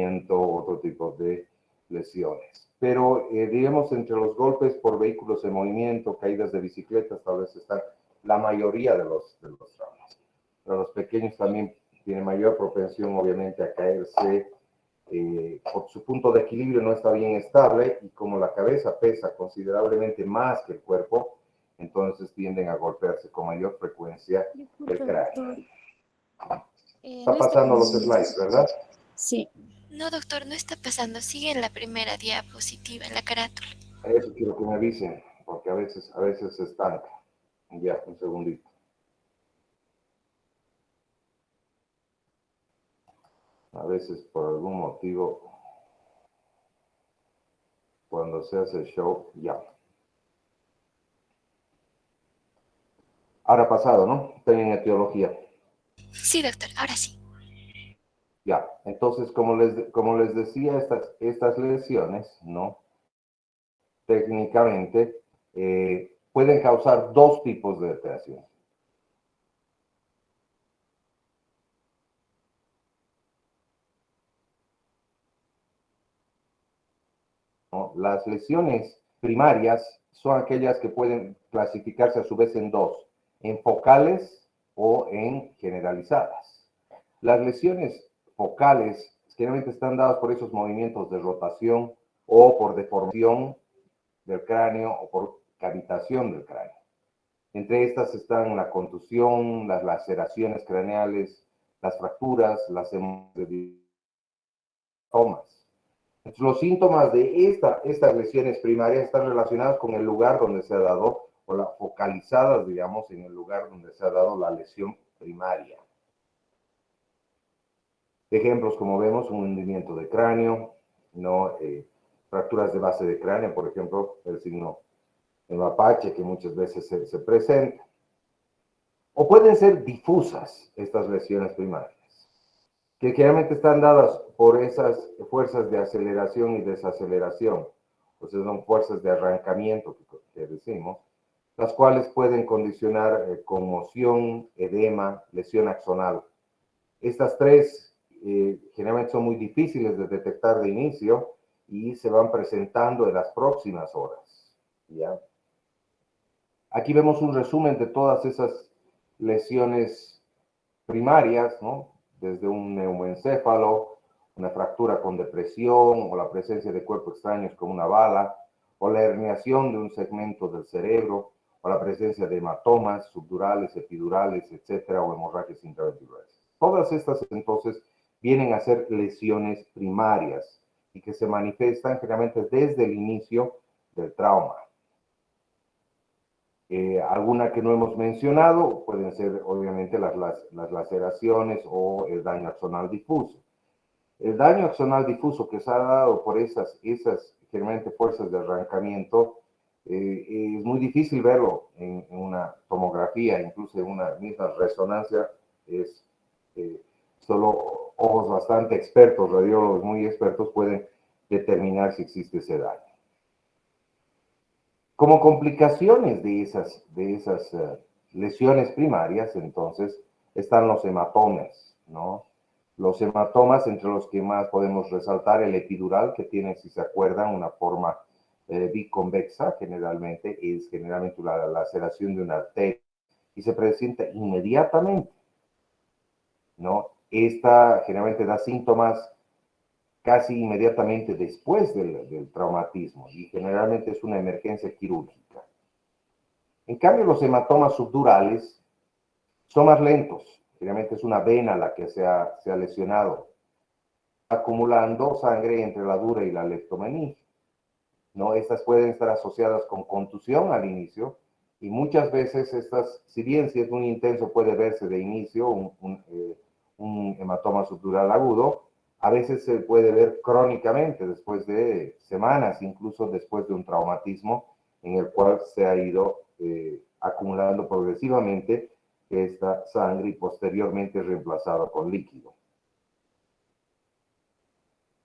movimiento, otro tipo de lesiones. Pero, digamos, entre los golpes por vehículos en movimiento, caídas de bicicletas, tal vez están la mayoría de los traumas. Pero los pequeños también tienen mayor propensión, obviamente, a caerse por su punto de equilibrio no está bien estable y como la cabeza pesa considerablemente más que el cuerpo, entonces tienden a golpearse con mayor frecuencia el cráneo. Está No está pasando los pasando. slides, ¿verdad? Sí. No, doctor, no está pasando. Sigue en la primera diapositiva, en la carátula. Eso quiero que me avisen, porque a veces se estanca. Ya, un segundito. A veces por algún motivo, cuando se hace el show, ya. Ahora pasado, ¿no? Está en etiología. Sí, doctor, ahora sí. Ya, entonces, como les decía, estas lesiones, ¿no? Técnicamente, pueden causar dos tipos de alteración. ¿No? Las lesiones primarias son aquellas que pueden clasificarse a su vez en dos, en focales o en generalizadas. Las lesiones focales generalmente están dadas por esos movimientos de rotación o por deformación del cráneo o por cavitación del cráneo. Entre estas están la contusión, las laceraciones craneales, las fracturas, las hematomas. Los síntomas de estas lesiones primarias están relacionados con el lugar donde se ha dado, o las focalizadas, digamos, en el lugar donde se ha dado la lesión primaria. Ejemplos, como vemos, un hundimiento de cráneo, ¿no? Fracturas de base de cráneo, por ejemplo, el signo el mapache que muchas veces se presenta. O pueden ser difusas estas lesiones primarias, que generalmente están dadas por esas fuerzas de aceleración y desaceleración, o sea, son fuerzas de arrancamiento que decimos, las cuales pueden condicionar conmoción, edema, lesión axonal. Estas tres generalmente son muy difíciles de detectar de inicio y se van presentando en las próximas horas, ¿ya? Aquí vemos un resumen de todas esas lesiones primarias, ¿no? Desde un neumoencéfalo, una fractura con depresión o la presencia de cuerpos extraños como una bala, o la herniación de un segmento del cerebro, o la presencia de hematomas subdurales, epidurales, etcétera, o hemorragias intraventriculares. Todas estas entonces vienen a ser lesiones primarias y que se manifiestan generalmente desde el inicio del trauma. Alguna que no hemos mencionado pueden ser obviamente las laceraciones o el daño axonal difuso. El daño axonal difuso que se ha dado por esas generalmente fuerzas de arrancamiento es muy difícil verlo en una tomografía, incluso en una misma resonancia, es solo ojos bastante expertos, radiólogos muy expertos pueden determinar si existe ese daño. Como complicaciones de esas lesiones primarias, entonces, están los hematomas, ¿no? Los hematomas, entre los que más podemos resaltar el epidural, que tiene, si se acuerdan, una forma biconvexa, generalmente la laceración de una arteria, y se presenta inmediatamente, ¿no? Esta generalmente da síntomas casi inmediatamente después del traumatismo y generalmente es una emergencia quirúrgica. En cambio, los hematomas subdurales son más lentos. Generalmente es una vena la que se ha lesionado, acumulando sangre entre la dura y la leptomeninge, ¿no? Estas pueden estar asociadas con contusión al inicio y muchas veces estas, si bien si es muy intenso puede verse de inicio un hematoma subdural agudo, a veces se puede ver crónicamente después de semanas, incluso después de un traumatismo en el cual se ha ido acumulando progresivamente esta sangre y posteriormente reemplazada con líquido.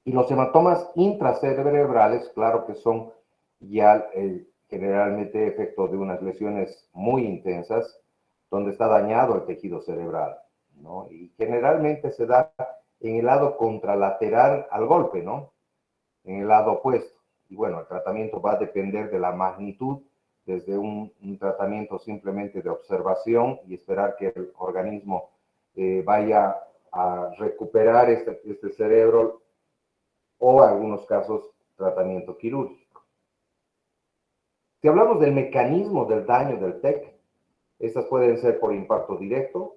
Y los hematomas intracerebrales, claro que son ya generalmente efecto de unas lesiones muy intensas, donde está dañado el tejido cerebral, ¿no? Y generalmente se da en el lado contralateral al golpe, ¿no? En el lado opuesto. Y bueno, el tratamiento va a depender de la magnitud, desde un tratamiento simplemente de observación y esperar que el organismo vaya a recuperar este cerebro, o en algunos casos tratamiento quirúrgico. Si hablamos del mecanismo del daño del TEC, estas pueden ser por impacto directo,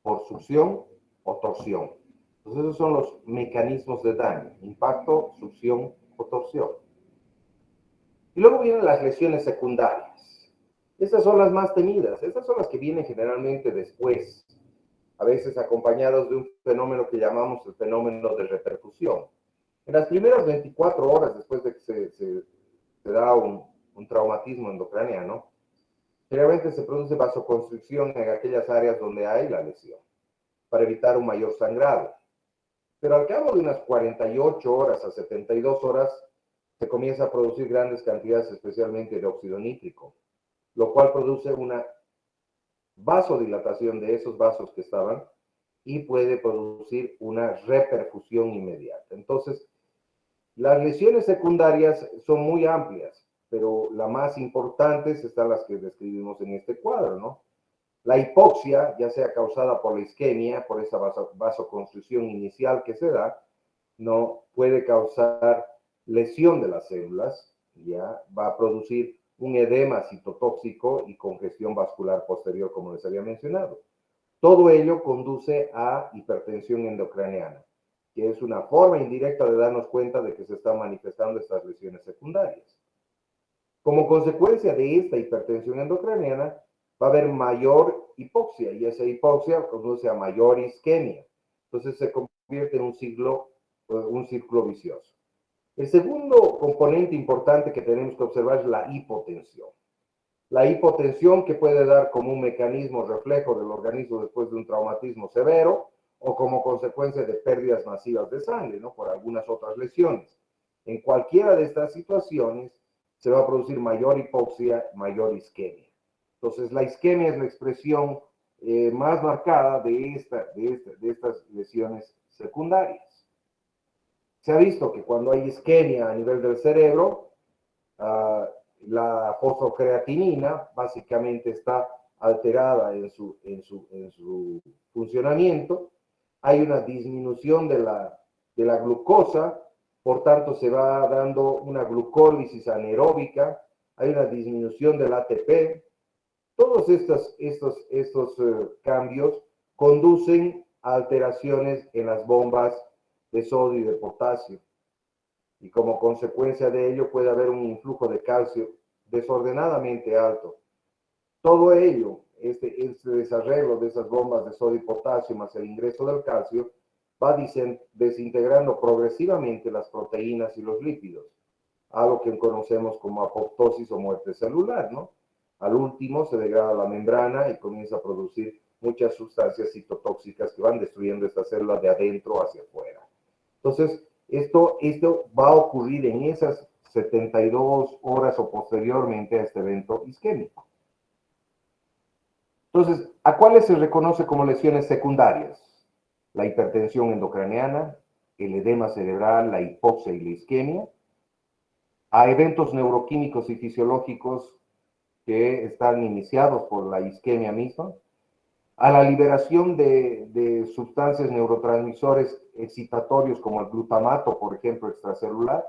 por succión o torsión. Entonces esos son los mecanismos de daño: impacto, succión o torsión. Y luego vienen las lesiones secundarias. Estas son las más temidas, estas son las que vienen generalmente después, a veces acompañados de un fenómeno que llamamos el fenómeno de repercusión. En las primeras 24 horas después de que se da un traumatismo endocraniano, generalmente se produce vasoconstricción en aquellas áreas donde hay la lesión, para evitar un mayor sangrado. Pero al cabo de unas 48 horas a 72 horas, se comienza a producir grandes cantidades, especialmente de óxido nítrico, lo cual produce una vasodilatación de esos vasos que estaban y puede producir una reperfusión inmediata. Entonces, las lesiones secundarias son muy amplias, pero las más importantes están las que describimos en este cuadro, ¿no? La hipoxia, ya sea causada por la isquemia, por esa vasoconstricción inicial que se da, no puede causar lesión de las células, ya va a producir un edema citotóxico y congestión vascular posterior, como les había mencionado. Todo ello conduce a hipertensión endocraniana, que es una forma indirecta de darnos cuenta de que se están manifestando estas lesiones secundarias. Como consecuencia de esta hipertensión endocraniana, va a haber mayor hipoxia, y esa hipoxia conduce a mayor isquemia. Entonces se convierte en un círculo vicioso. El segundo componente importante que tenemos que observar es la hipotensión. La hipotensión, que puede dar como un mecanismo reflejo del organismo después de un traumatismo severo, o como consecuencia de pérdidas masivas de sangre, ¿no?, por algunas otras lesiones. En cualquiera de estas situaciones se va a producir mayor hipoxia, mayor isquemia. Entonces, la isquemia es la expresión más marcada de estas lesiones secundarias. Se ha visto que cuando hay isquemia a nivel del cerebro, la fosfocreatinina básicamente está alterada en su funcionamiento. Hay una disminución de la glucosa, por tanto se va dando una glucólisis anaeróbica, hay una disminución del ATP. Todos estos cambios conducen a alteraciones en las bombas de sodio y de potasio, y como consecuencia de ello puede haber un influjo de calcio desordenadamente alto. Todo ello, este desarreglo de esas bombas de sodio y potasio más el ingreso del calcio, va desintegrando progresivamente las proteínas y los lípidos, algo que conocemos como apoptosis o muerte celular, ¿no? Al último se degrada la membrana y comienza a producir muchas sustancias citotóxicas que van destruyendo esta célula de adentro hacia afuera. Entonces, esto va a ocurrir en esas 72 horas o posteriormente a este evento isquémico. Entonces, ¿a cuáles se reconoce como lesiones secundarias? La hipertensión endocraniana, el edema cerebral, la hipoxia y la isquemia. A eventos neuroquímicos y fisiológicos que están iniciados por la isquemia misma, a la liberación de sustancias neurotransmisores excitatorios como el glutamato, por ejemplo, extracelular,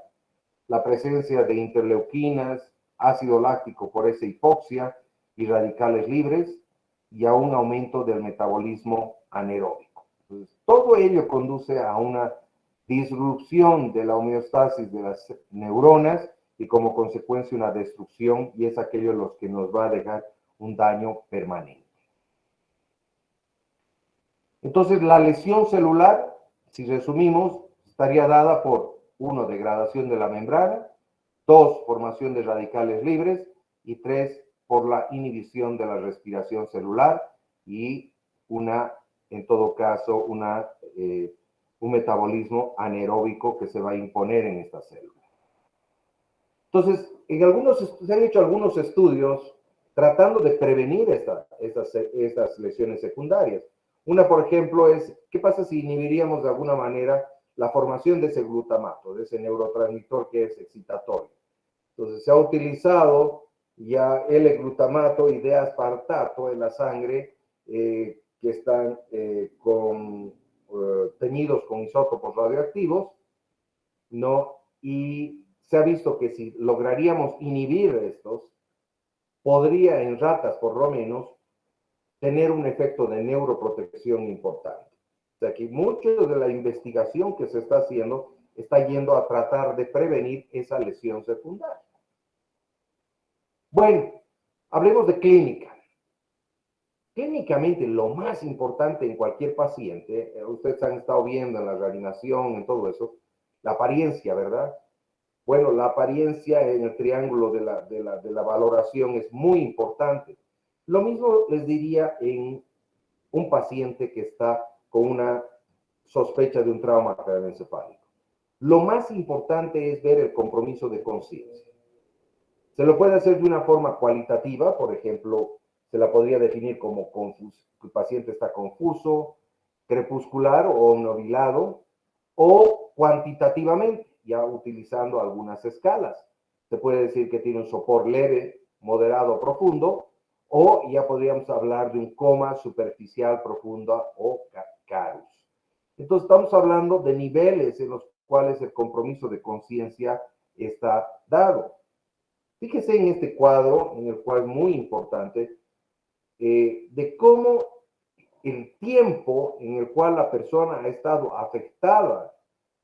la presencia de interleuquinas, ácido láctico por esa hipoxia y radicales libres, y a un aumento del metabolismo anaeróbico. Entonces, todo ello conduce a una disrupción de la homeostasis de las neuronas y como consecuencia una destrucción, y es aquello lo que nos va a dejar un daño permanente. Entonces, la lesión celular, si resumimos, estaría dada por 1, degradación de la membrana, 2, formación de radicales libres, y 3, por la inhibición de la respiración celular y en todo caso, un metabolismo anaeróbico que se va a imponer en esta célula. Entonces, se han hecho algunos estudios tratando de prevenir estas lesiones secundarias. Una, por ejemplo, es, ¿qué pasa si inhibiríamos de alguna manera la formación de ese glutamato, de ese neurotransmisor que es excitatorio? Entonces, se ha utilizado ya L-glutamato y D-aspartato en la sangre que están teñidos con isótopos radioactivos, ¿no? Y se ha visto que si lograríamos inhibir estos, podría en ratas por lo menos tener un efecto de neuroprotección importante. O sea que mucho de la investigación que se está haciendo está yendo a tratar de prevenir esa lesión secundaria. Bueno, hablemos de clínica. Clínicamente, lo más importante en cualquier paciente, ustedes han estado viendo en la reanimación, en todo eso, la apariencia, ¿verdad? Bueno, la apariencia en el triángulo de la valoración es muy importante. Lo mismo les diría en un paciente que está con una sospecha de un trauma craneoencefálico. Lo más importante es ver el compromiso de conciencia. Se lo puede hacer de una forma cualitativa, por ejemplo, se la podría definir como confuso, el paciente está confuso, crepuscular o obnubilado, o cuantitativamente, ya utilizando algunas escalas. Se puede decir que tiene un sopor leve, moderado o profundo, o ya podríamos hablar de un coma superficial, profunda o carus. Entonces estamos hablando de niveles en los cuales el compromiso de conciencia está dado. Fíjese en este cuadro, en el cual es muy importante, de cómo el tiempo en el cual la persona ha estado afectada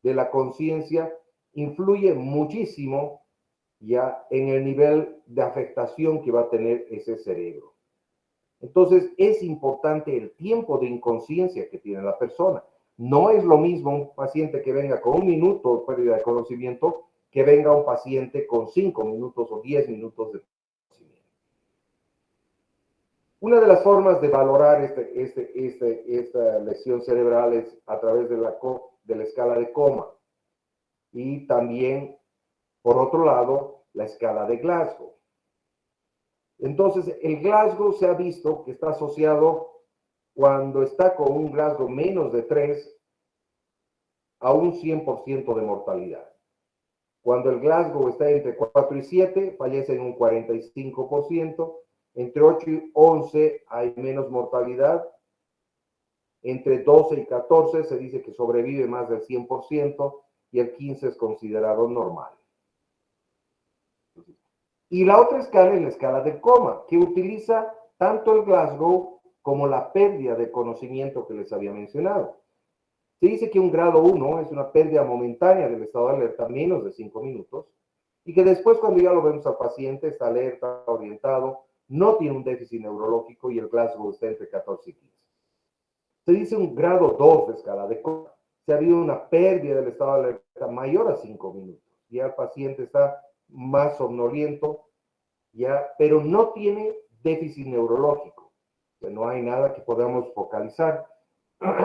de la conciencia influye muchísimo ya en el nivel de afectación que va a tener ese cerebro. Entonces, es importante el tiempo de inconsciencia que tiene la persona. No es lo mismo un paciente que venga con 1 minuto de pérdida de conocimiento que venga un paciente con 5 minutos o 10 minutos de conocimiento. Una de las formas de valorar esta lesión cerebral es a través de la escala de coma y también, por otro lado, la escala de Glasgow. Entonces, el Glasgow se ha visto que está asociado cuando está con un Glasgow menos de 3 a un 100% de mortalidad. Cuando el Glasgow está entre 4 y 7, fallece en un 45%. Entre 8 y 11 hay menos mortalidad. Entre 12 y 14 se dice que sobrevive más del 100% y el 15 es considerado normal. Y la otra escala es la escala del coma, que utiliza tanto el Glasgow como la pérdida de conocimiento que les había mencionado. Se dice que un grado 1 es una pérdida momentánea del estado de alerta, menos de 5 minutos, y que después cuando ya lo vemos al paciente, está alerta, orientado, no tiene un déficit neurológico y el Glasgow está entre 14 y 15. Se dice un grado 2 de escala de coma. Se ha habido una pérdida del estado de alerta mayor a 5 minutos. Ya el paciente está más somnoliento, ya, pero no tiene déficit neurológico. O sea, no hay nada que podamos focalizar.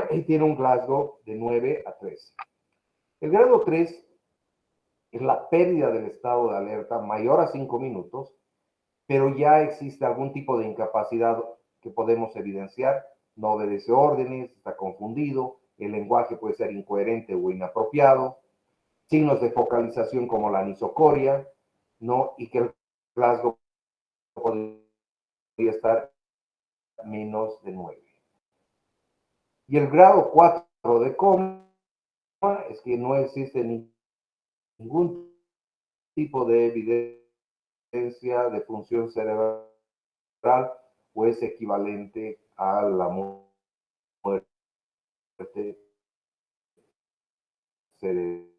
Y tiene un Glasgow de 9 a 13. El grado 3 es la pérdida del estado de alerta mayor a 5 minutos, pero ya existe algún tipo de incapacidad que podemos evidenciar. No obedece órdenes, está confundido, el lenguaje puede ser incoherente o inapropiado, signos de focalización como la anisocoria, ¿no? Y que el Glasgow podría estar menos de 9. Y el grado 4 de coma es que no existe ningún tipo de evidencia de función cerebral o es equivalente a la muerte cerebral.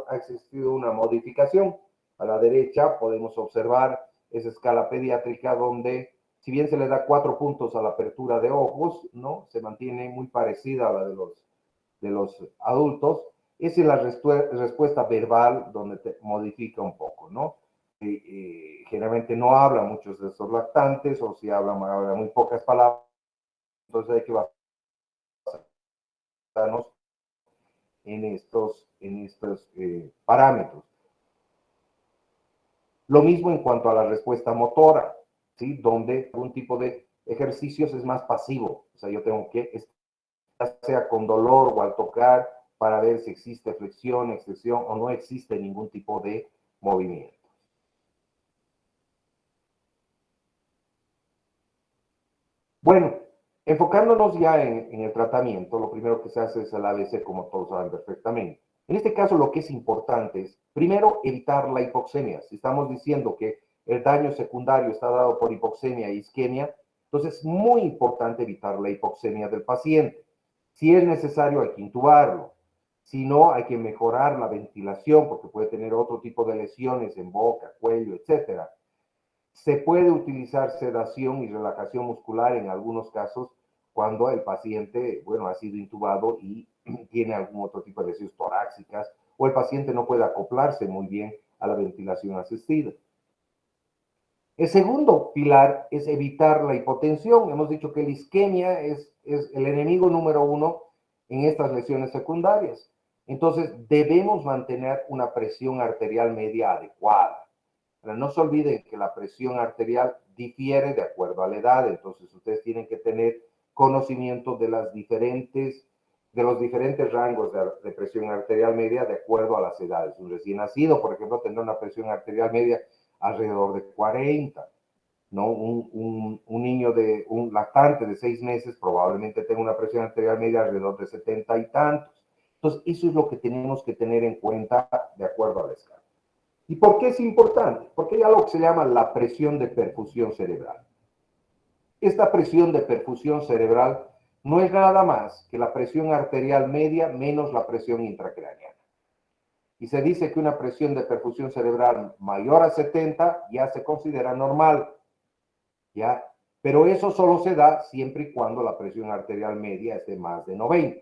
Ha existido una modificación. A la derecha podemos observar esa escala pediátrica donde, si bien se le da 4 puntos a la apertura de ojos, ¿no? Se mantiene muy parecida a la de los adultos. Esa es la respuesta verbal donde te modifica un poco, ¿no? Generalmente no habla muchos de estos lactantes o si habla muy pocas palabras, entonces hay que basarnos en estos parámetros. Lo mismo en cuanto a la respuesta motora, ¿sí? Donde algún tipo de ejercicios es más pasivo. O sea, yo tengo que, ya sea con dolor o al tocar, para ver si existe flexión, extensión o no existe ningún tipo de movimiento. Bueno, enfocándonos ya en el tratamiento, lo primero que se hace es el ABC, como todos saben perfectamente. En este caso, lo que es importante es, primero, evitar la hipoxemia. Si estamos diciendo que el daño secundario está dado por hipoxemia y isquemia, entonces es muy importante evitar la hipoxemia del paciente. Si es necesario, hay que intubarlo. Si no, hay que mejorar la ventilación, porque puede tener otro tipo de lesiones en boca, cuello, etcétera. Se puede utilizar sedación y relajación muscular en algunos casos cuando el paciente, bueno, ha sido intubado y tiene algún otro tipo de lesiones torácicas o el paciente no puede acoplarse muy bien a la ventilación asistida. El segundo pilar es evitar la hipotensión. Hemos dicho que la isquemia es el enemigo número uno en estas lesiones secundarias. Entonces, debemos mantener una presión arterial media adecuada. Pero no se olviden que la presión arterial difiere de acuerdo a la edad, entonces ustedes tienen que tener conocimiento de los diferentes rangos de presión arterial media de acuerdo a las edades. Un recién nacido, por ejemplo, tendrá una presión arterial media alrededor de 40, ¿no? Un niño un lactante de 6 meses probablemente tenga una presión arterial media alrededor de 70 y tantos. Entonces, eso es lo que tenemos que tener en cuenta de acuerdo a la escala. ¿Y por qué es importante? Porque hay algo que se llama la presión de perfusión cerebral. Esta presión de perfusión cerebral no es nada más que la presión arterial media menos la presión intracraneana. Y se dice que una presión de perfusión cerebral mayor a 70 ya se considera normal, ¿ya? Pero eso solo se da siempre y cuando la presión arterial media esté más de 90.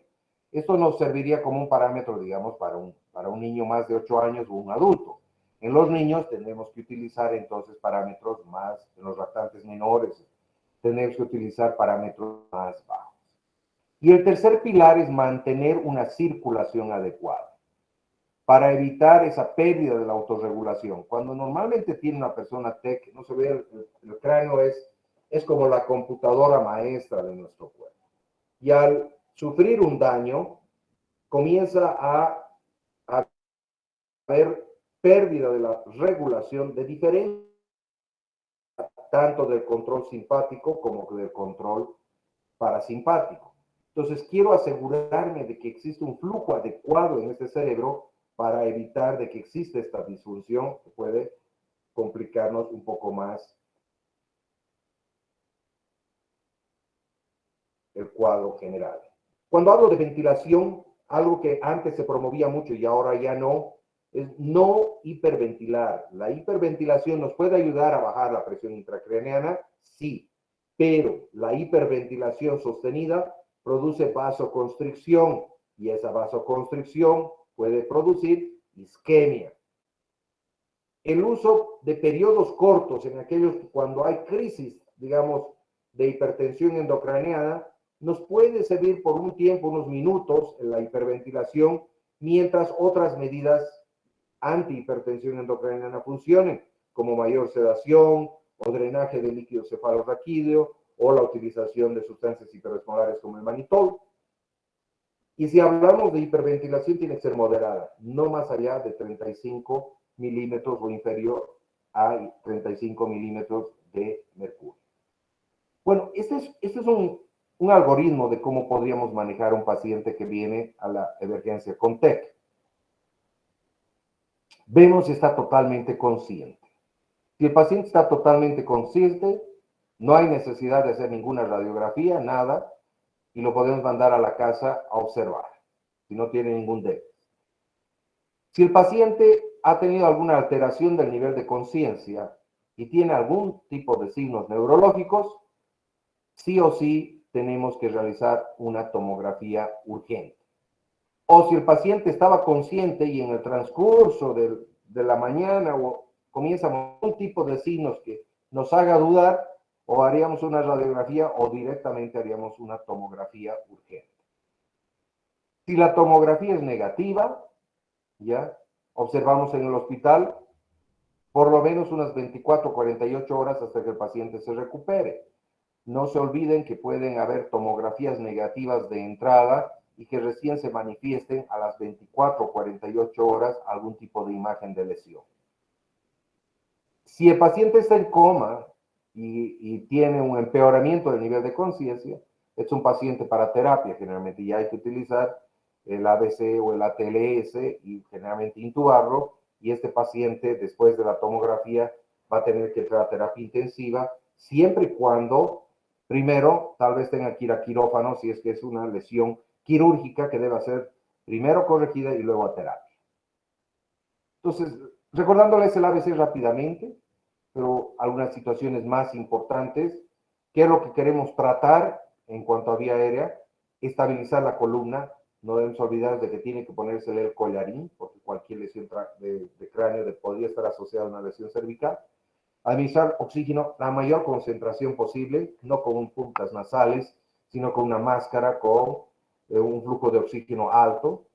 Esto nos serviría como un parámetro, digamos, para un niño más de 8 años o un adulto. En los niños tenemos que utilizar entonces parámetros más, en los lactantes menores, tenemos que utilizar parámetros más bajos. Y el tercer pilar es mantener una circulación adecuada para evitar esa pérdida de la autorregulación. Cuando normalmente tiene una persona TEC, no se ve, el cráneo es como la computadora maestra de nuestro cuerpo. Y al sufrir un daño, comienza a haber pérdida de la regulación de diferentes, tanto del control simpático como del control parasimpático. Entonces, quiero asegurarme de que existe un flujo adecuado en este cerebro para evitar de que exista esta disfunción que puede complicarnos un poco más el cuadro general. Cuando hablo de ventilación, algo que antes se promovía mucho y ahora ya no, es no hiperventilar. La hiperventilación nos puede ayudar a bajar la presión intracraneana, sí, pero la hiperventilación sostenida produce vasoconstricción y esa vasoconstricción puede producir isquemia. El uso de periodos cortos en aquellos cuando hay crisis, digamos, de hipertensión endocraneana, nos puede servir por un tiempo, unos minutos, en la hiperventilación, mientras otras medidas antihipertensión endocraneana funcionen, como mayor sedación o drenaje de líquido cefalorraquídeo o la utilización de sustancias hiperosmolares como el manitol. Y si hablamos de hiperventilación, tiene que ser moderada, no más allá de 35 milímetros o inferior a 35 milímetros de mercurio. Bueno, este es un algoritmo de cómo podríamos manejar un paciente que viene a la emergencia con TEC. Vemos si está totalmente consciente. Si el paciente está totalmente consciente, no hay necesidad de hacer ninguna radiografía, nada, y lo podemos mandar a la casa a observar, si no tiene ningún déficit. Si el paciente ha tenido alguna alteración del nivel de conciencia y tiene algún tipo de signos neurológicos, sí o sí tenemos que realizar una tomografía urgente. O si el paciente estaba consciente y en el transcurso de la mañana comienza un tipo de signos que nos haga dudar, o haríamos una radiografía o directamente haríamos una tomografía urgente. Si la tomografía es negativa, ya observamos en el hospital por lo menos unas 24 o 48 horas hasta que el paciente se recupere. no se olviden que pueden haber tomografías negativas de entrada y que recién se manifiesten a las 24 o 48 horas algún tipo de imagen de lesión. Si el paciente está en coma y tiene un empeoramiento del nivel de conciencia, es un paciente para terapia generalmente, y hay que utilizar el ABC o el ATLS y generalmente intubarlo, y este paciente después de la tomografía va a tener que entrar a terapia intensiva, siempre y cuando primero tal vez tenga que ir a quirófano si es que es una lesión quirúrgica que debe ser primero corregida y luego a terapia. Entonces, recordándoles el ABC rápidamente, pero algunas situaciones más importantes, ¿qué es lo que queremos tratar en cuanto a vía aérea? Estabilizar la columna, no debemos olvidar de que tiene que ponerse el collarín, porque cualquier lesión de cráneo podría estar asociada a una lesión cervical. Administrar oxígeno, la mayor concentración posible, no con puntas nasales, sino con una máscara con un flujo de oxígeno alto.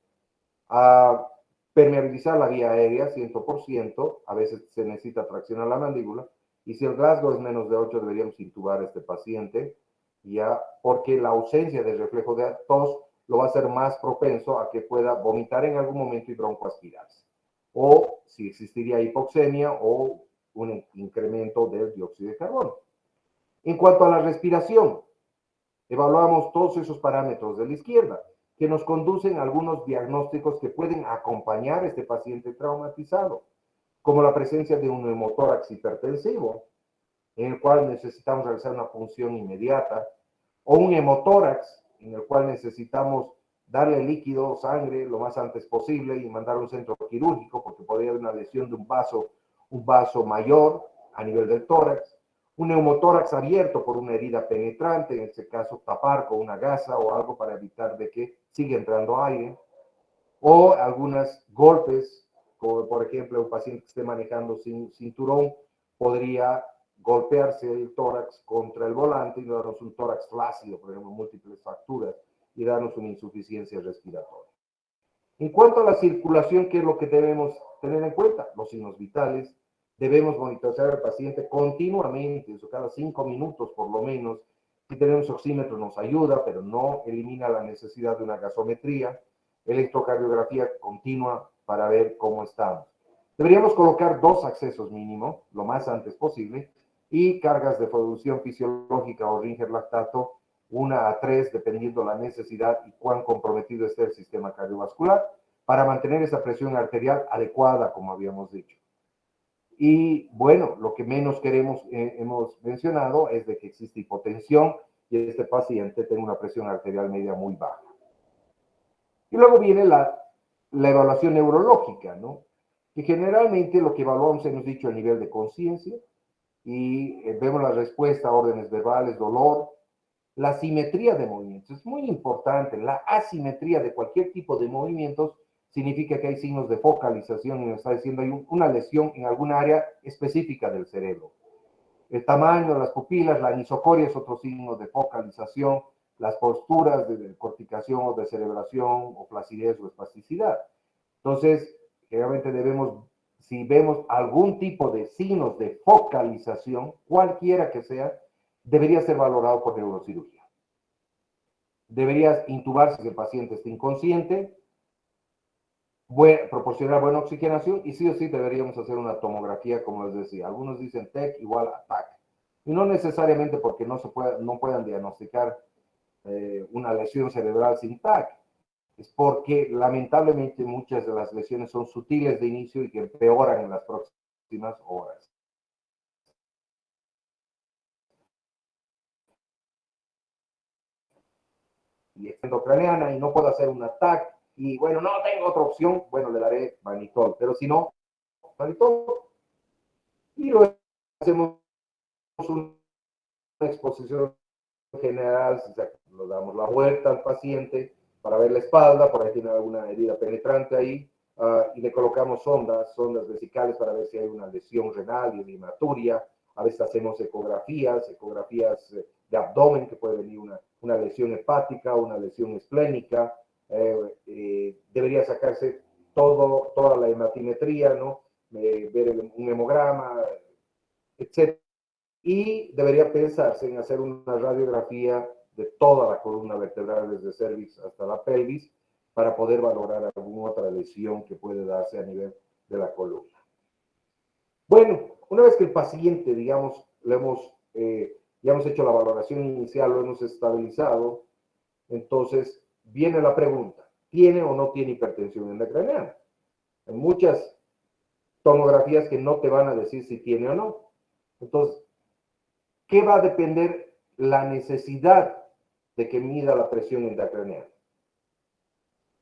A permeabilizar la vía aérea 100%, a veces se necesita tracción a la mandíbula, y si el Glasgow es menos de 8, deberíamos intubar a este paciente, ya, porque la ausencia de reflejo de tos lo va a hacer más propenso a que pueda vomitar en algún momento y broncoaspirarse. O si existiría hipoxemia o un incremento del dióxido de carbono. En cuanto a la respiración, evaluamos todos esos parámetros de la izquierda que nos conducen a algunos diagnósticos que pueden acompañar a este paciente traumatizado, como la presencia de un neumotórax hipertensivo, en el cual necesitamos realizar una punción inmediata, o un hemotórax, en el cual necesitamos darle líquido o sangre lo más antes posible y mandar a un centro quirúrgico, porque podría haber una lesión de un vaso mayor a nivel del tórax, un neumotórax abierto por una herida penetrante, en este caso tapar con una gasa o algo para evitar de que siga entrando aire, o algunos golpes, como por ejemplo un paciente que esté manejando sin cinturón, podría golpearse el tórax contra el volante y darnos un tórax flácido, por ejemplo, múltiples fracturas, y darnos una insuficiencia respiratoria. En cuanto a la circulación, ¿qué es lo que debemos tener en cuenta? Los signos vitales. Debemos monitorear al paciente continuamente, eso cada 5 minutos por lo menos. Si tenemos oxímetro nos ayuda, pero no elimina la necesidad de una gasometría. Electrocardiografía continua para ver cómo estamos. Deberíamos colocar 2 accesos mínimo, lo más antes posible, y cargas de producción fisiológica o Ringer lactato 1 a 3, dependiendo la necesidad y cuán comprometido esté el sistema cardiovascular, para mantener esa presión arterial adecuada, como habíamos dicho. Y bueno, lo que menos queremos, hemos mencionado, es de que existe hipotensión y este paciente tiene una presión arterial media muy baja. Y luego viene la evaluación neurológica, ¿no? Que generalmente lo que evaluamos, hemos dicho, el nivel de conciencia, y vemos la respuesta a órdenes verbales, dolor, la simetría de movimientos. Es muy importante. La asimetría de cualquier tipo de movimientos significa que hay signos de focalización y nos está diciendo hay una lesión en alguna área específica del cerebro. El tamaño de las pupilas, la anisocoria es otro signo de focalización, las posturas de corticación o de cerebración o flacidez o espasticidad. Entonces, generalmente debemos, si vemos algún tipo de signos de focalización, cualquiera que sea, debería ser valorado por neurocirugía. Debería intubarse si el paciente está inconsciente, proporcionar buena oxigenación y sí o sí deberíamos hacer una tomografía, como les decía. Algunos dicen TEC igual a TAC. Y no necesariamente porque no puedan diagnosticar una lesión cerebral sin TAC. Es porque lamentablemente muchas de las lesiones son sutiles de inicio y que empeoran en las próximas horas. Y es endocraniana y no puedo hacer un TAC y bueno, no tengo otra opción, bueno, le daré mannitol, pero si no, mannitol. Y luego hacemos una exposición general, nos damos la vuelta al paciente para ver la espalda, por ahí tiene alguna herida penetrante ahí, y le colocamos sondas vesicales para ver si hay una lesión renal y hematuria. A veces hacemos ecografías de abdomen, que puede venir una lesión hepática, una lesión esplénica. Debería sacarse toda la hematimetría, ¿no? Ver un hemograma, etc. y debería pensarse en hacer una radiografía de toda la columna vertebral, desde cervix hasta la pelvis, para poder valorar alguna otra lesión que puede darse a nivel de la columna. Bueno, una vez que el paciente, digamos, ya hemos hecho la valoración inicial, lo hemos estabilizado, entonces viene la pregunta, ¿tiene o no tiene hipertensión intracraneana? Hay muchas tomografías que no te van a decir si tiene o no. Entonces, ¿qué va a depender la necesidad de que mida la presión intracraneana?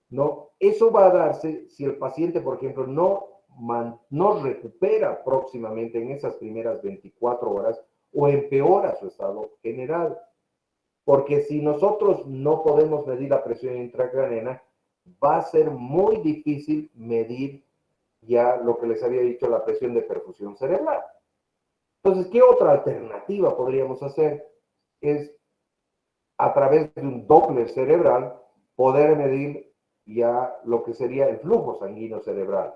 No, eso va a darse si el paciente, por ejemplo, no recupera próximamente en esas primeras 24 horas o empeora su estado general. Porque si nosotros no podemos medir la presión intracraneana, va a ser muy difícil medir ya lo que les había dicho, la presión de perfusión cerebral. Entonces, ¿qué otra alternativa podríamos hacer? Es a través de un Doppler cerebral poder medir ya lo que sería el flujo sanguíneo cerebral.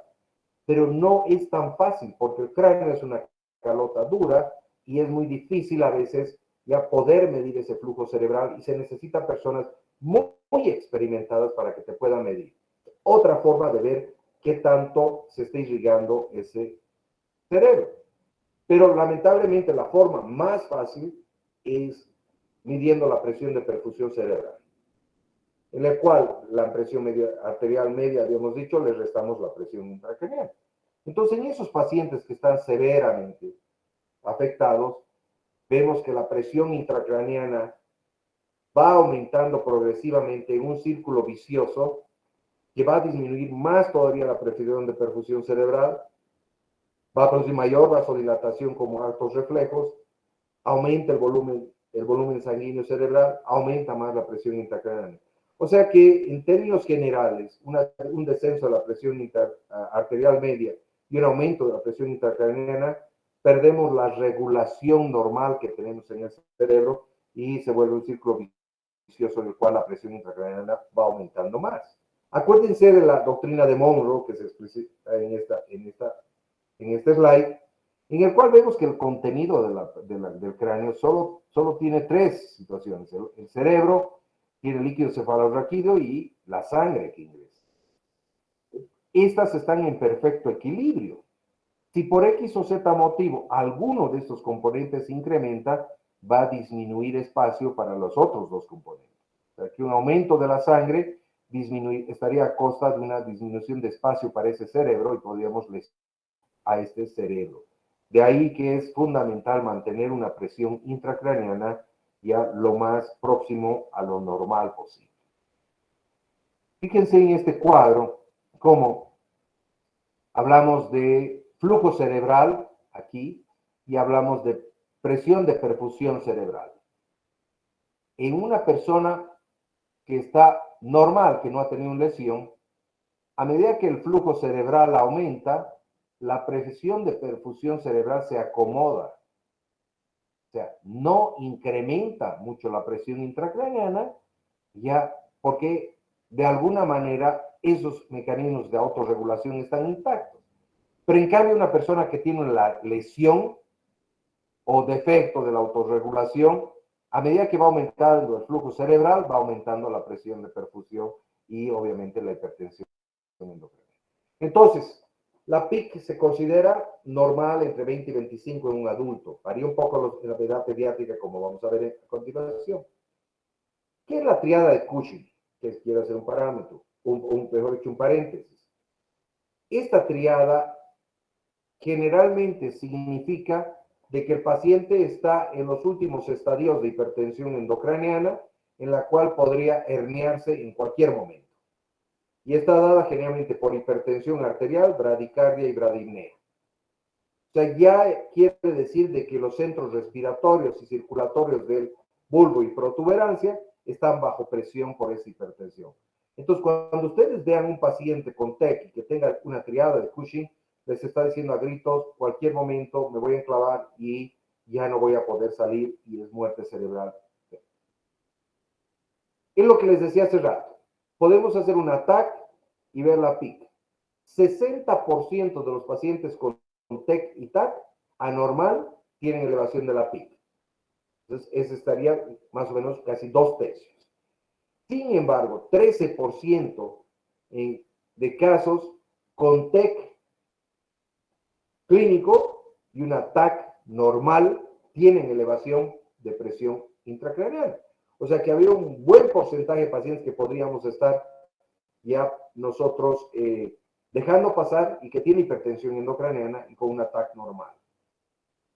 Pero no es tan fácil porque el cráneo es una calota dura y es muy difícil a veces ya poder medir ese flujo cerebral y se necesitan personas muy experimentadas para que te puedan medir. Otra forma de ver qué tanto se está irrigando ese cerebro. Pero lamentablemente la forma más fácil es midiendo la presión de perfusión cerebral, en la cual la presión arterial media, habíamos dicho, le restamos la presión intracraneal. Entonces, en esos pacientes que están severamente afectados, vemos que la presión intracraneana va aumentando progresivamente en un círculo vicioso que va a disminuir más todavía la presión de perfusión cerebral, va a producir mayor vasodilatación como altos reflejos, aumenta el volumen sanguíneo cerebral, aumenta más la presión intracraneana. O sea que en términos generales, un descenso de la presión arterial media y un aumento de la presión intracraneana, perdemos la regulación normal que tenemos en el cerebro y se vuelve un círculo vicioso en el cual la presión intracraneana va aumentando más. Acuérdense de la doctrina de Monroe que se explica en este slide, en el cual vemos que el contenido del cráneo solo tiene tres situaciones. El cerebro tiene líquido cefalorraquídeo y la sangre que ingresa. Estas están en perfecto equilibrio. Si por X o Z motivo alguno de estos componentes incrementa, va a disminuir espacio para los otros dos componentes. O sea, que un aumento de la sangre estaría a costa de una disminución de espacio para ese cerebro y podríamos lesionar a este cerebro. De ahí que es fundamental mantener una presión intracraneana ya lo más próximo a lo normal posible. Fíjense en este cuadro cómo hablamos de flujo cerebral aquí y hablamos de presión de perfusión cerebral. En una persona que está normal, que no ha tenido una lesión, a medida que el flujo cerebral aumenta, la presión de perfusión cerebral se acomoda. O sea, no incrementa mucho la presión intracraneana, ya porque de alguna manera esos mecanismos de autorregulación están intactos. Pero en cambio, una persona que tiene la lesión o defecto de la autorregulación, a medida que va aumentando el flujo cerebral, va aumentando la presión de perfusión y obviamente la hipertensión endocrina. Entonces, la PIC se considera normal entre 20 y 25 en un adulto. Varía un poco en la edad pediátrica, como vamos a ver a continuación. ¿Qué es la triada de Cushing? Que quiero hacer un parámetro, mejor dicho, un paréntesis. Esta triada generalmente significa de que el paciente está en los últimos estadios de hipertensión endocraniana, en la cual podría herniarse en cualquier momento. Y está dada generalmente por hipertensión arterial, bradicardia y bradipnea. O sea, ya quiere decir de que los centros respiratorios y circulatorios del bulbo y protuberancia están bajo presión por esa hipertensión. Entonces, cuando ustedes vean un paciente con TEC y que tenga una triada de Cushing, les está diciendo a gritos, cualquier momento me voy a enclavar y ya no voy a poder salir y es muerte cerebral. Es lo que les decía hace rato. Podemos hacer un ATAC y ver la PIC. 60% de los pacientes con TEC y TAC anormal tienen elevación de la PIC. Entonces, ese estaría más o menos casi 2/3. Sin embargo, 13% de casos con TEC clínico y una TAC normal tienen elevación de presión intracraneal. O sea que había un buen porcentaje de pacientes que podríamos estar ya nosotros dejando pasar y que tiene hipertensión endocraniana y con una TAC normal.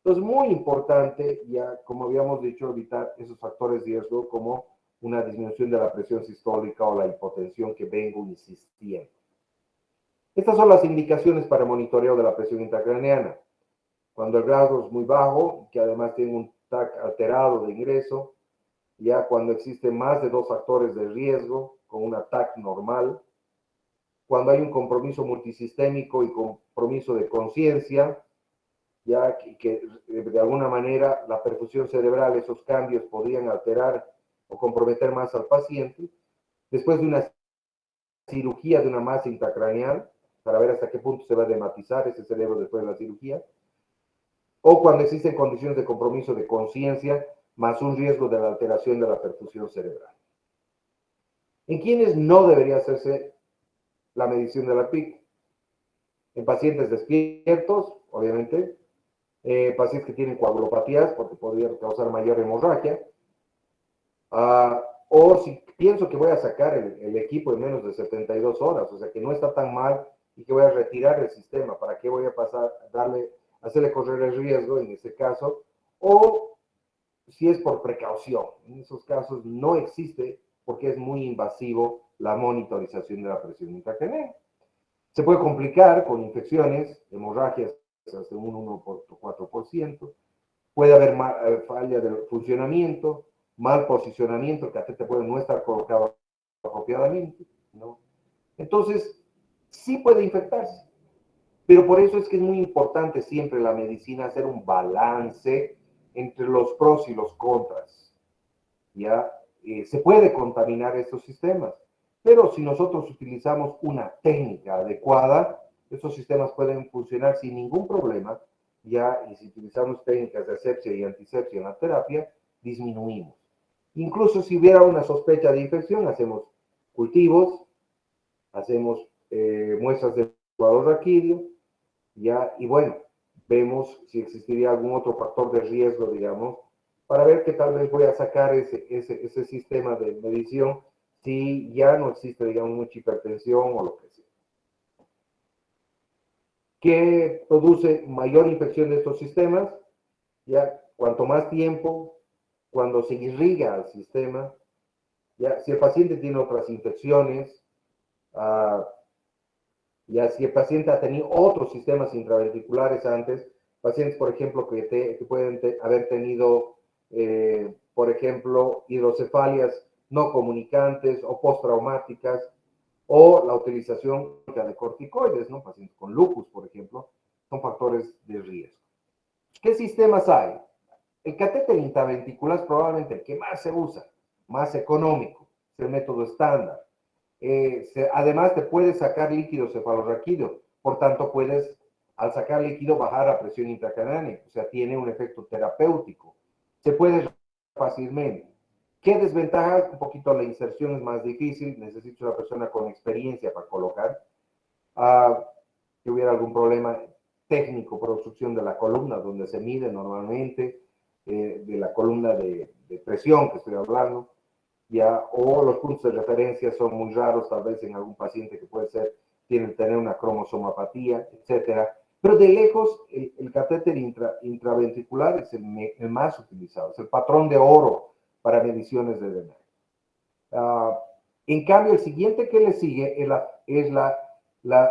Entonces, muy importante, ya como habíamos dicho, evitar esos factores de riesgo como una disminución de la presión sistólica o la hipotensión que vengo insistiendo. Estas son las indicaciones para monitoreo de la presión intracraneana. Cuando el grado es muy bajo, que además tiene un TAC alterado de ingreso, ya cuando existen más de 2 factores de riesgo, con una TAC normal, cuando hay un compromiso multisistémico y compromiso de conciencia, ya que de alguna manera la perfusión cerebral, esos cambios podrían alterar o comprometer más al paciente, después de una cirugía de una masa intracraneal, para ver hasta qué punto se va a dematizar ese cerebro después de la cirugía, o cuando existen condiciones de compromiso de conciencia, más un riesgo de la alteración de la perfusión cerebral. ¿En quiénes no debería hacerse la medición de la PIC? En pacientes despiertos, obviamente, pacientes que tienen coagulopatías, porque podría causar mayor hemorragia, o si pienso que voy a sacar el equipo en menos de 72 horas, o sea que no está tan mal y que voy a retirar el sistema, ¿para qué voy a pasar, hacerle correr el riesgo en este caso? O si es por precaución, en esos casos no existe porque es muy invasivo la monitorización de la presión intracraneal. Se puede complicar con infecciones, hemorragias hasta un 1,4%, puede haber falla del funcionamiento, mal posicionamiento, el catéter puede no estar colocado apropiadamente, ¿no? Entonces, sí puede infectarse, pero por eso es que es muy importante siempre en la medicina hacer un balance entre los pros y los contras, ¿ya? Se puede contaminar estos sistemas, pero si nosotros utilizamos una técnica adecuada, estos sistemas pueden funcionar sin ningún problema, ya, y si utilizamos técnicas de asepsia y antisepsia en la terapia, disminuimos. Incluso si hubiera una sospecha de infección, hacemos cultivos, hacemos muestras de jugador raquídeo, ya, y bueno, vemos si existiría algún otro factor de riesgo, digamos, para ver que tal vez voy a sacar ese sistema de medición si ya no existe, digamos, mucha hipertensión o lo que sea. ¿Qué produce mayor infección de estos sistemas? Ya, cuanto más tiempo, cuando se irriga el sistema, ya, si el paciente tiene otras infecciones, ya si el paciente ha tenido otros sistemas intraventriculares antes, pacientes, por ejemplo, que pueden haber tenido, por ejemplo, hidrocefalias no comunicantes o postraumáticas, o la utilización de corticoides, ¿no? Pacientes con lupus, por ejemplo, son factores de riesgo. ¿Qué sistemas hay? El catéter intraventricular es probablemente el que más se usa, más económico, es el método estándar. Además, te puedes sacar líquido cefalorraquídeo, por tanto, puedes, al sacar líquido, bajar la presión intracraneal, o sea, tiene un efecto terapéutico. Se puede fácilmente. ¿Qué desventajas? Un poquito la inserción es más difícil, necesito una persona con experiencia para colocar. Que hubiera algún problema técnico por obstrucción de la columna, donde se mide normalmente, de la columna de presión que estoy hablando, ya, o los puntos de referencia son muy raros, tal vez en algún paciente que puede tener una cromosomapatía, etcétera. Pero de lejos, el catéter intraventricular es el más utilizado, es el patrón de oro para mediciones de drenaje. En cambio, el siguiente que le sigue es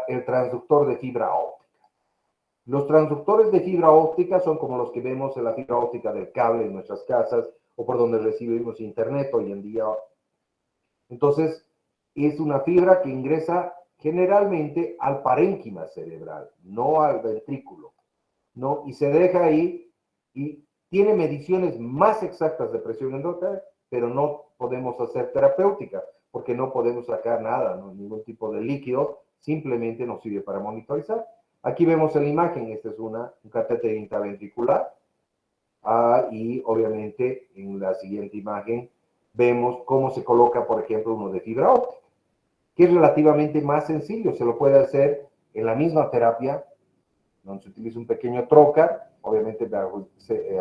el transductor de fibra óptica. Los transductores de fibra óptica son como los que vemos en la fibra óptica del cable en nuestras casas o por donde recibimos internet hoy en día. Entonces, es una fibra que ingresa generalmente al parénquima cerebral, no al ventrículo, ¿no? Y se deja ahí y tiene mediciones más exactas de presión endocraniana, pero no podemos hacer terapéutica, porque no podemos sacar nada, ¿no? Ningún tipo de líquido, simplemente nos sirve para monitorizar. Aquí vemos en la imagen, este es un catéter intraventricular, Y obviamente en la siguiente imagen vemos cómo se coloca, por ejemplo, uno de fibra óptica, que es relativamente más sencillo. Se lo puede hacer en la misma terapia, donde se utiliza un pequeño trocar, obviamente para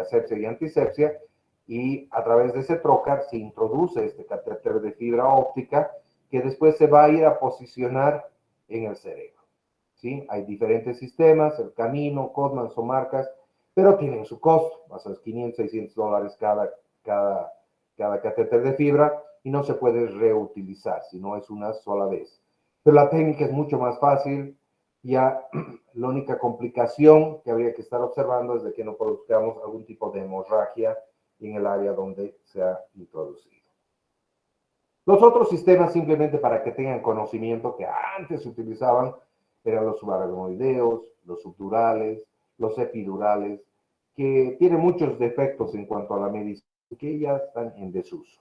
asepsia y antisepsia, y a través de ese trocar se introduce este catéter de fibra óptica que después se va a ir a posicionar en el cerebro. ¿Sí? Hay diferentes sistemas, el Camino, Codman, son marcas, pero tienen su costo, más o menos $500, $600 cada catéter de fibra, y no se puede reutilizar, si no es una sola vez. Pero la técnica es mucho más fácil. Ya la única complicación que habría que estar observando es de que no produzcamos algún tipo de hemorragia en el área donde se ha introducido. Los otros sistemas, simplemente para que tengan conocimiento, que antes se utilizaban, eran los subaracnoideos, los subdurales, los epidurales, que tienen muchos defectos en cuanto a la medicina, que ya están en desuso.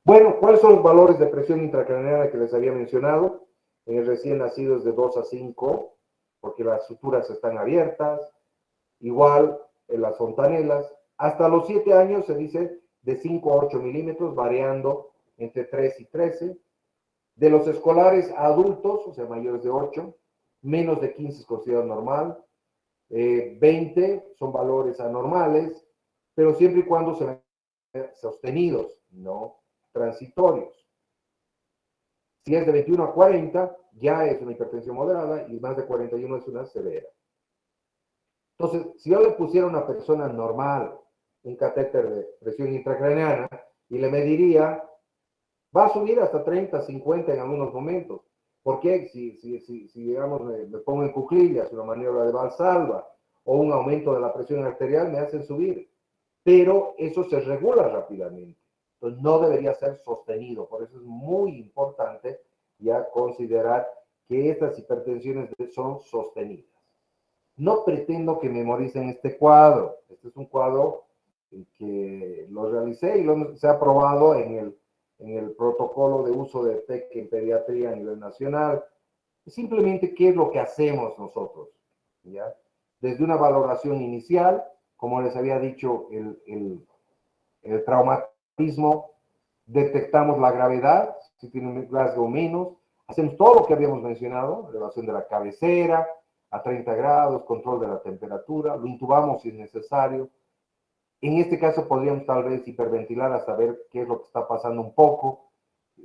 Bueno, ¿cuáles son los valores de presión intracraneana que les había mencionado? En el recién nacido es de 2 a 5, porque las suturas están abiertas. Igual en las fontanelas. Hasta los 7 años se dice de 5 a 8 milímetros, variando entre 3 y 13. De los escolares a adultos, o sea, mayores de 8, menos de 15 es considerado normal. 20 son valores anormales, pero siempre y cuando sean sostenidos, no transitorios. Si es de 21 a 40, ya es una hipertensión moderada, y más de 41 es una severa. Entonces, si yo le pusiera a una persona normal un catéter de presión intracraneana y le mediría, va a subir hasta 30, 50 en algunos momentos. ¿Por qué? Si digamos, me pongo en cuclillas, una maniobra de Valsalva o un aumento de la presión arterial, me hacen subir. Pero eso se regula rápidamente. Entonces, no debería ser sostenido. Por eso es muy importante ya considerar que estas hipertensiones son sostenidas. No pretendo que memoricen este cuadro. Este es un cuadro que lo realicé y se ha aprobado en el protocolo de uso de TEC en pediatría a nivel nacional. Simplemente, ¿qué es lo que hacemos nosotros? ¿Ya? Desde una valoración inicial, como les había dicho, el traumatismo, detectamos la gravedad, si tiene un rasgo menos, hacemos todo lo que habíamos mencionado, elevación de la cabecera a 30 grados, control de la temperatura, lo intubamos si es necesario. En este caso podríamos tal vez hiperventilar hasta ver qué es lo que está pasando un poco,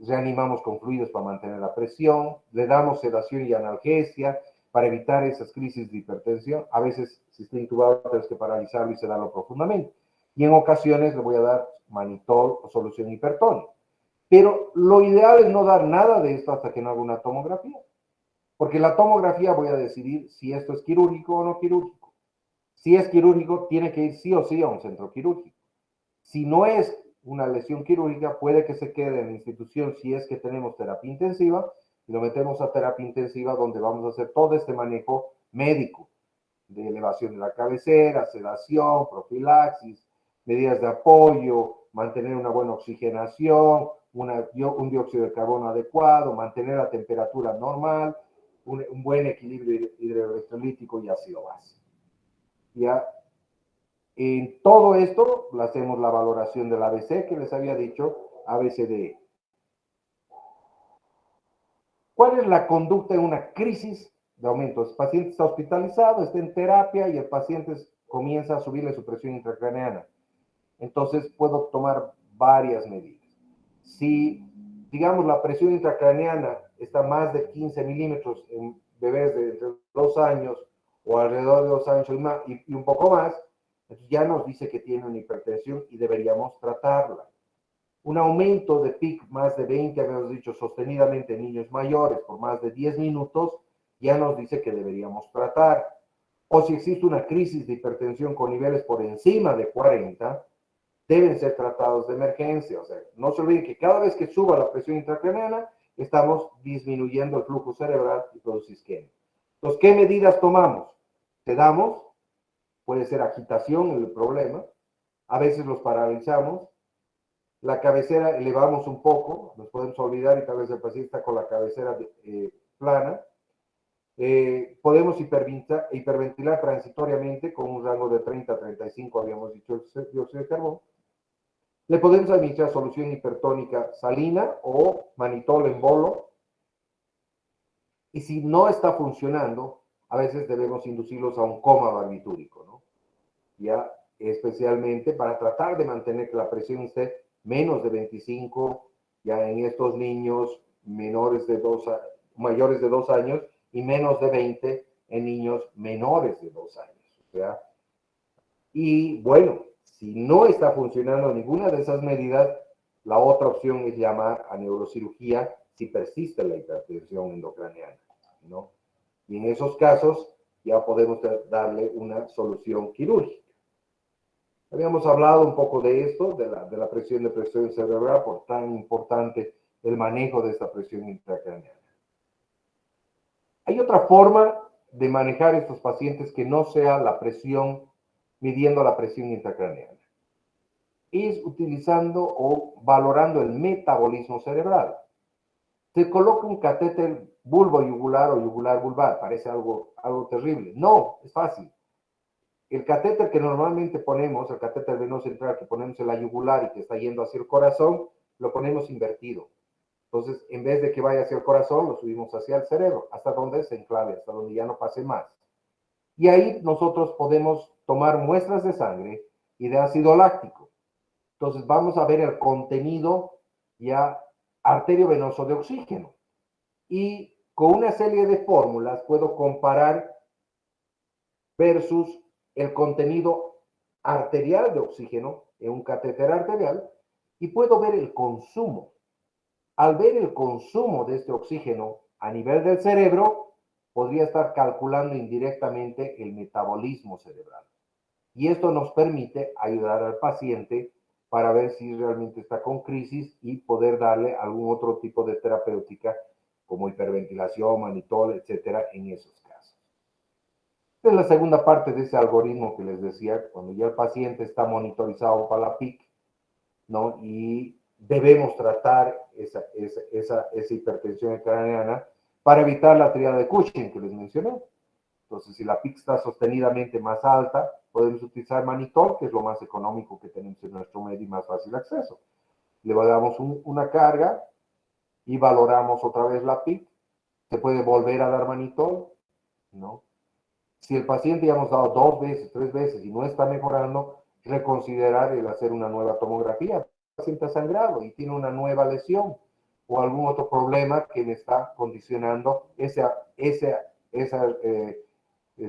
reanimamos con fluidos para mantener la presión, le damos sedación y analgesia para evitar esas crisis de hipertensión. A veces, si está intubado, tienes que paralizarlo y sedarlo profundamente. Y en ocasiones le voy a dar manitol o solución hipertónica. Pero lo ideal es no dar nada de esto hasta que no haga una tomografía. Porque la tomografía voy a decidir si esto es quirúrgico o no quirúrgico. Si es quirúrgico, tiene que ir sí o sí a un centro quirúrgico. Si no es una lesión quirúrgica, puede que se quede en la institución si es que tenemos terapia intensiva, y lo metemos a terapia intensiva donde vamos a hacer todo este manejo médico de elevación de la cabecera, sedación, profilaxis, medidas de apoyo, mantener una buena oxigenación, un dióxido de carbono adecuado, mantener la temperatura normal, un buen equilibrio hidroelectrolítico y ácido base. Ya en todo esto hacemos la valoración del ABC que les había dicho, ABCDE. ¿Cuál es la conducta en una crisis de aumento? El paciente está hospitalizado, está en terapia y el paciente comienza a subirle su presión intracraneana. Entonces puedo tomar varias medidas. Si, digamos, la presión intracraneana está más de 15 milímetros en bebés de entre 2 años o alrededor de 2 años y un poco más, ya nos dice que tiene una hipertensión y deberíamos tratarla. Un aumento de PIC más de 20, habíamos dicho, sostenidamente en niños mayores por más de 10 minutos, ya nos dice que deberíamos tratar. O si existe una crisis de hipertensión con niveles por encima de 40, deben ser tratados de emergencia. O sea, no se olviden que cada vez que suba la presión intracraneana, estamos disminuyendo el flujo cerebral y todo isquemia. Entonces, ¿qué medidas tomamos? Sedamos, puede ser agitación el problema, a veces los paralizamos, la cabecera elevamos un poco, nos podemos olvidar y tal vez el paciente está con la cabecera plana, Podemos hiperventilar transitoriamente con un rango de 30 a 35, habíamos dicho, el dióxido de carbono. Le podemos administrar solución hipertónica salina o manitol en bolo. Y si no está funcionando, a veces debemos inducirlos a un coma barbitúrico, ¿no? Ya, especialmente para tratar de mantener que la presión esté menos de 25, ya en estos niños mayores de 2 años y menos de 20 en niños menores de 2 años. ¿Ya? Y bueno, si no está funcionando ninguna de esas medidas, la otra opción es llamar a neurocirugía si persiste la hipertensión endocraniana, ¿no? Y en esos casos ya podemos darle una solución quirúrgica. Habíamos hablado un poco de esto, de la presión cerebral, por tan importante el manejo de esta presión intracraneana. Hay otra forma de manejar estos pacientes que no sea la presión, midiendo la presión intracraneana. Es utilizando o valorando el metabolismo cerebral. Se coloca un catéter bulbo-yugular o yugular-vulvar, parece algo terrible. No, es fácil. El catéter que normalmente ponemos, el catéter venoso central que ponemos en la yugular y que está yendo hacia el corazón, lo ponemos invertido. Entonces, en vez de que vaya hacia el corazón, lo subimos hacia el cerebro, hasta donde se enclave, hasta donde ya no pase más. Y ahí nosotros podemos tomar muestras de sangre y de ácido láctico. Entonces, vamos a ver el contenido ya arteriovenoso de oxígeno. Y con una serie de fórmulas puedo comparar versus el contenido arterial de oxígeno en un catéter arterial y puedo ver el consumo. Al ver el consumo de este oxígeno a nivel del cerebro, podría estar calculando indirectamente el metabolismo cerebral. Y esto nos permite ayudar al paciente para ver si realmente está con crisis y poder darle algún otro tipo de terapéutica como hiperventilación, manitol, etcétera, en esos casos. Esta es la segunda parte de ese algoritmo que les decía, cuando ya el paciente está monitorizado para la PIC, ¿no? Y debemos tratar esa hipertensión craneana para evitar la triada de Cushing que les mencioné. Entonces, si la PIC está sostenidamente más alta, podemos utilizar manitol, que es lo más económico que tenemos en nuestro medio y más fácil acceso. Le damos una carga y valoramos otra vez la PIC. Se puede volver a dar manitol, ¿no? Si el paciente ya hemos dado 2 veces, 3 veces y no está mejorando, reconsiderar el hacer una nueva tomografía. El paciente ha sangrado y tiene una nueva lesión o algún otro problema que me está condicionando ese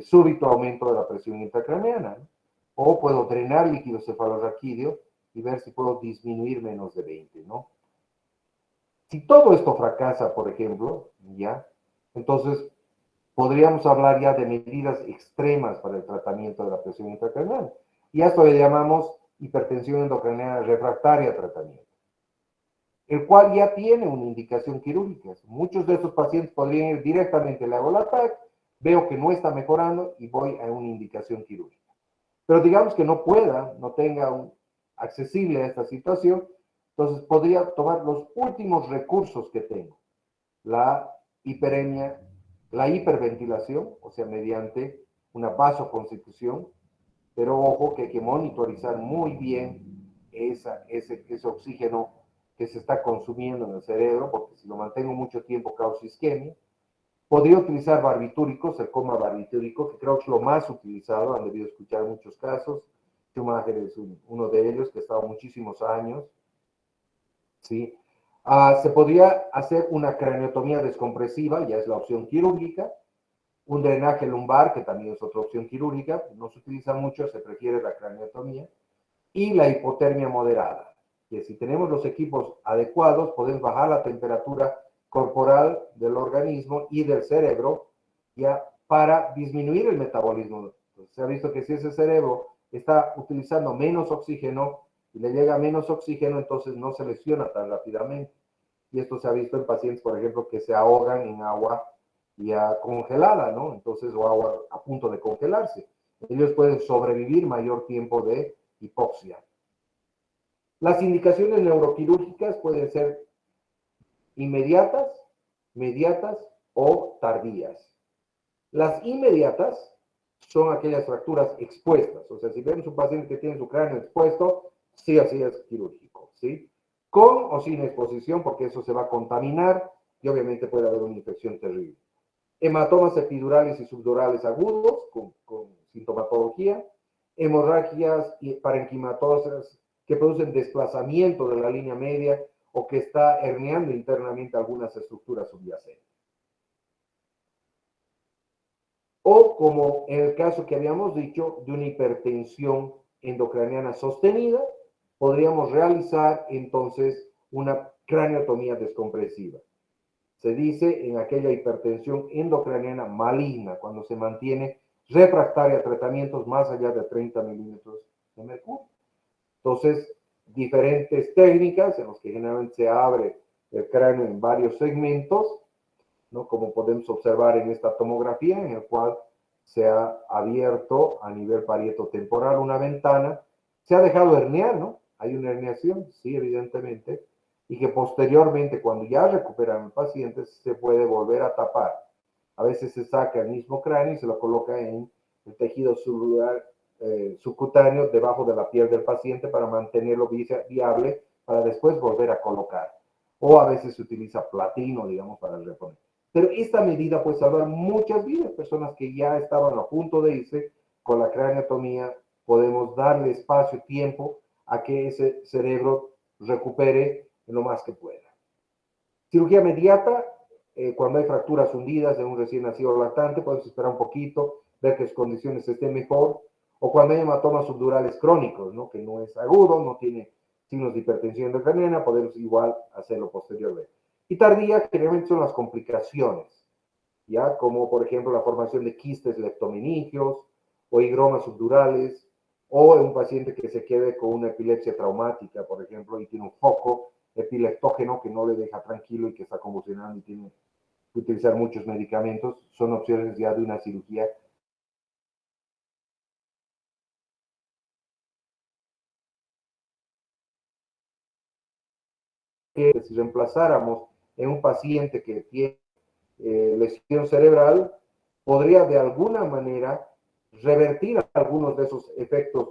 súbito aumento de la presión intracraneana, ¿no? O puedo drenar líquido cefalorraquídeo y ver si puedo disminuir menos de 20, ¿no? Si todo esto fracasa, por ejemplo, ya, entonces podríamos hablar ya de medidas extremas para el tratamiento de la presión intracraneal. Y a esto le llamamos hipertensión endocraniana refractaria a tratamiento, el cual ya tiene una indicación quirúrgica. Muchos de estos pacientes podrían ir directamente, le hago la TAC, veo que no está mejorando y voy a una indicación quirúrgica. Pero digamos que no pueda, no tenga accesible a esta situación, entonces podría tomar los últimos recursos que tengo, la hiperemia, la hiperventilación, o sea, mediante una vasoconstitución, pero ojo que hay que monitorizar muy bien ese oxígeno que se está consumiendo en el cerebro, porque si lo mantengo mucho tiempo causa isquemia. Podría utilizar barbitúricos, el coma barbitúrico, que creo que es lo más utilizado, han debido escuchar muchos casos. Schumacher es uno de ellos, que ha estado muchísimos años. ¿Sí? Se podría hacer una craneotomía descompresiva, ya es la opción quirúrgica. Un drenaje lumbar, que también es otra opción quirúrgica, no se utiliza mucho, se prefiere la craneotomía. Y la hipotermia moderada, que si tenemos los equipos adecuados, podemos bajar la temperatura corporal del organismo y del cerebro ya para disminuir el metabolismo. Entonces, se ha visto que si ese cerebro está utilizando menos oxígeno y le llega menos oxígeno, entonces no se lesiona tan rápidamente. Y esto se ha visto en pacientes, por ejemplo, que se ahogan en agua ya congelada, ¿no? Entonces, o agua a punto de congelarse. Ellos pueden sobrevivir mayor tiempo de hipoxia. Las indicaciones neuroquirúrgicas pueden ser inmediatas, mediatas o tardías. Las inmediatas son aquellas fracturas expuestas. O sea, si vemos un paciente que tiene su cráneo expuesto, sí o sí es quirúrgico, ¿sí? Con o sin exposición, porque eso se va a contaminar y obviamente puede haber una infección terrible. Hematomas epidurales y subdurales agudos con sintomatología, hemorragias parenquimatosas que producen desplazamiento de la línea media o que está herniando internamente algunas estructuras subyacentes. O como en el caso que habíamos dicho de una hipertensión endocraniana sostenida, podríamos realizar entonces una craniotomía descompresiva. Se dice en aquella hipertensión endocraniana maligna, cuando se mantiene refractaria a tratamientos más allá de 30 milímetros de mercurio. Entonces, diferentes técnicas en las que generalmente se abre el cráneo en varios segmentos, ¿no? Como podemos observar en esta tomografía, en el cual se ha abierto a nivel parietotemporal una ventana, se ha dejado herniar, ¿no? Hay una herniación, sí, evidentemente, y que posteriormente, cuando ya recuperan el paciente, se puede volver a tapar. A veces se saca el mismo cráneo y se lo coloca en el tejido celular subcutáneo debajo de la piel del paciente para mantenerlo viable para después volver a colocar. O a veces se utiliza platino, digamos, para reponer. Pero esta medida puede salvar muchas vidas, personas que ya estaban a punto de irse. Con la craneotomía podemos darle espacio y tiempo a que ese cerebro recupere lo más que pueda. Cirugía inmediata, cuando hay fracturas hundidas de un recién nacido lactante, podemos esperar un poquito, ver que sus condiciones estén mejor, o cuando hay hematomas subdurales crónicos, ¿no? Que no es agudo, no tiene signos de hipertensión endocraniana, podemos igual hacerlo posteriormente. Y tardía, generalmente son las complicaciones, ¿ya? Como por ejemplo la formación de quistes leptomeningios o higromas subdurales, o en un paciente que se quede con una epilepsia traumática, por ejemplo, y tiene un foco epileptógeno que no le deja tranquilo y que está convulsionando y tiene que utilizar muchos medicamentos, son opciones ya de una cirugía. Que si reemplazáramos en un paciente que tiene lesión cerebral, podría de alguna manera revertir algunos de esos efectos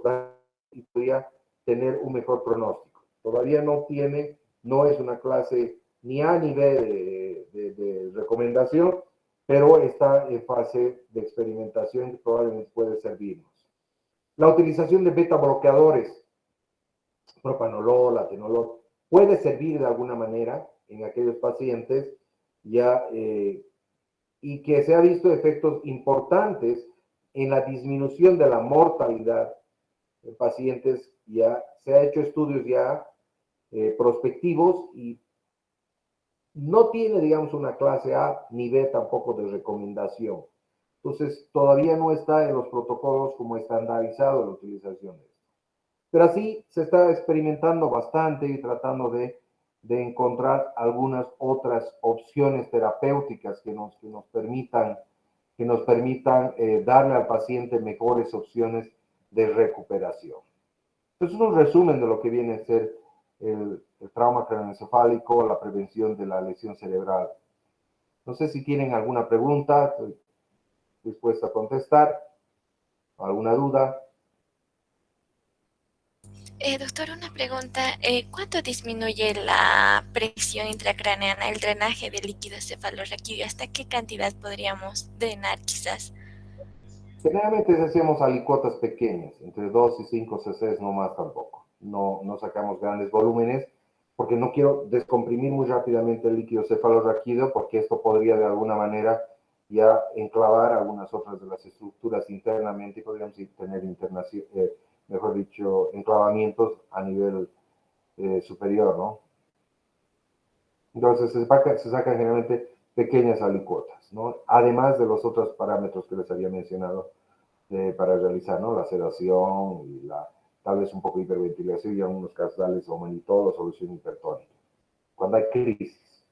y podría tener un mejor pronóstico. Todavía no tiene, no es una clase ni A ni B de recomendación, pero está en fase de experimentación que probablemente puede servirnos. La utilización de beta bloqueadores, propanolol, atenolol, puede servir de alguna manera en aquellos pacientes ya y que se ha visto efectos importantes en la disminución de la mortalidad en pacientes. Ya se ha hecho estudios ya prospectivos y no tiene, digamos, una clase A ni B tampoco de recomendación. Entonces, todavía no está en los protocolos como estandarizado la utilización de esto. Pero así se está experimentando bastante y tratando de encontrar algunas otras opciones terapéuticas que nos permitan darle al paciente mejores opciones de recuperación. Entonces, es un resumen de lo que viene a ser el trauma craneoencefálico, la prevención de la lesión cerebral. No sé si tienen alguna pregunta, estoy dispuesto a contestar, alguna duda. Doctor, una pregunta. ¿Cuánto disminuye la presión intracraneana, el drenaje de líquido cefalorraquídeo? ¿Hasta qué cantidad podríamos drenar quizás? Generalmente hacemos alicuotas pequeñas, entre 2 y 5 cc, no más tampoco. No sacamos grandes volúmenes porque no quiero descomprimir muy rápidamente el líquido cefalorraquídeo porque esto podría de alguna manera ya enclavar algunas otras de las estructuras internamente y podríamos tener mejor dicho, enclavamientos a nivel superior, ¿no? Entonces se sacan generalmente pequeñas alicuotas, ¿no? Además de los otros parámetros que les había mencionado para realizar, ¿no? La sedación y tal vez un poco de hiperventilación y en algunos casos darles o manitol o solución hipertónica. Cuando hay crisis.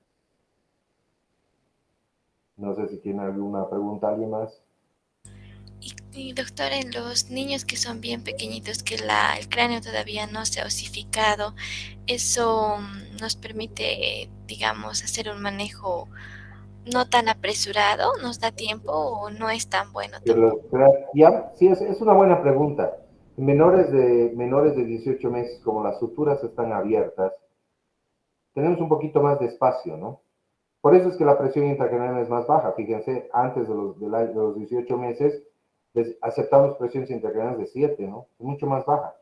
No sé si tiene alguna pregunta alguien más. Y doctor, en los niños que son bien pequeñitos, que el cráneo todavía no se ha osificado, eso nos permite, digamos, hacer un manejo no tan apresurado, nos da tiempo o no es tan bueno Que tampoco. ya, sí, es una buena pregunta. Menores de 18 meses, como las suturas están abiertas, tenemos un poquito más de espacio, ¿no? Por eso es que la presión intracraneana es más baja. Fíjense, antes de los 18 meses, aceptamos presiones intracraneanas de 7, ¿no? Es mucho más baja.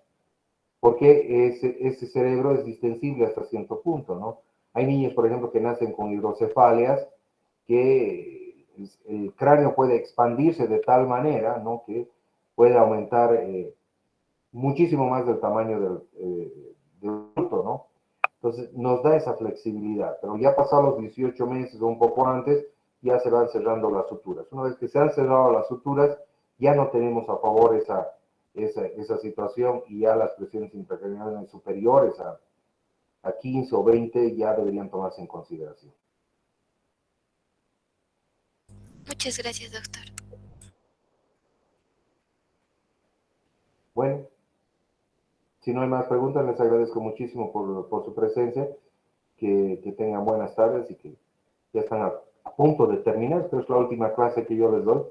Porque ese cerebro es distensible hasta cierto punto, ¿no? Hay niños, por ejemplo, que nacen con hidrocefalias, que el cráneo puede expandirse de tal manera, ¿no? Que puede aumentar muchísimo más del tamaño del adulto, ¿no? Entonces, nos da esa flexibilidad, pero ya pasados los 18 meses o un poco antes, ya se van cerrando las suturas. Una vez que se han cerrado las suturas, ya no tenemos a favor esa situación y ya las presiones intracraneales superiores a 15 o 20 ya deberían tomarse en consideración. Muchas gracias, doctor. Bueno, si no hay más preguntas, les agradezco muchísimo por su presencia, que tengan buenas tardes y que ya están a punto de terminar. Esta es la última clase que yo les doy.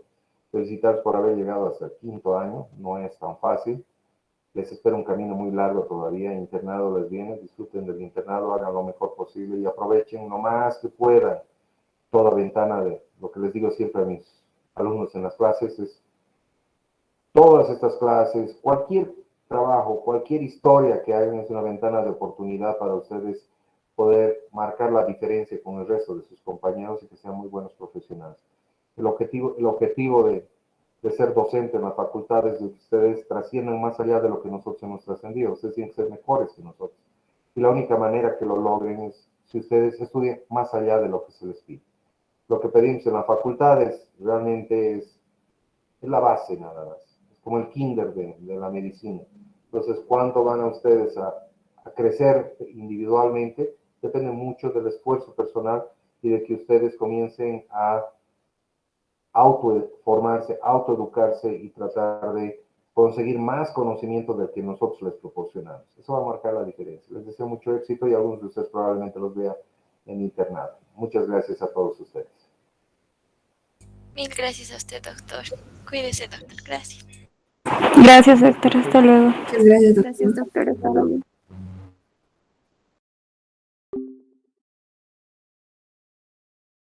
Felicitarles por haber llegado hasta el 5.º, no es tan fácil. Les espera un camino muy largo todavía, internado les viene, disfruten del internado, hagan lo mejor posible y aprovechen lo más que puedan toda ventana de lo que les digo siempre a mis alumnos en las clases, es todas estas clases, cualquier trabajo, cualquier historia que hagan es una ventana de oportunidad para ustedes poder marcar la diferencia con el resto de sus compañeros y que sean muy buenos profesionales. El objetivo de ser docente en la facultad es de que ustedes trasciendan más allá de lo que nosotros hemos trascendido. Ustedes tienen que ser mejores que nosotros. Y la única manera que lo logren es si ustedes estudian más allá de lo que se les pide. Lo que pedimos en la facultad realmente es la base nada más. Es como el kinder de la medicina. Entonces, ¿cuánto van a ustedes a crecer individualmente? Depende mucho del esfuerzo personal y de que ustedes comiencen a autoformarse, autoeducarse y tratar de conseguir más conocimiento del que nosotros les proporcionamos. Eso va a marcar la diferencia. Les deseo mucho éxito y algunos de ustedes probablemente los vean en internado. Muchas gracias a todos ustedes. Mil gracias a usted, doctor. Cuídese, doctor. Gracias. Gracias, doctor. Hasta luego. Muchas gracias, Gracias, doctor. doctor. Hasta luego.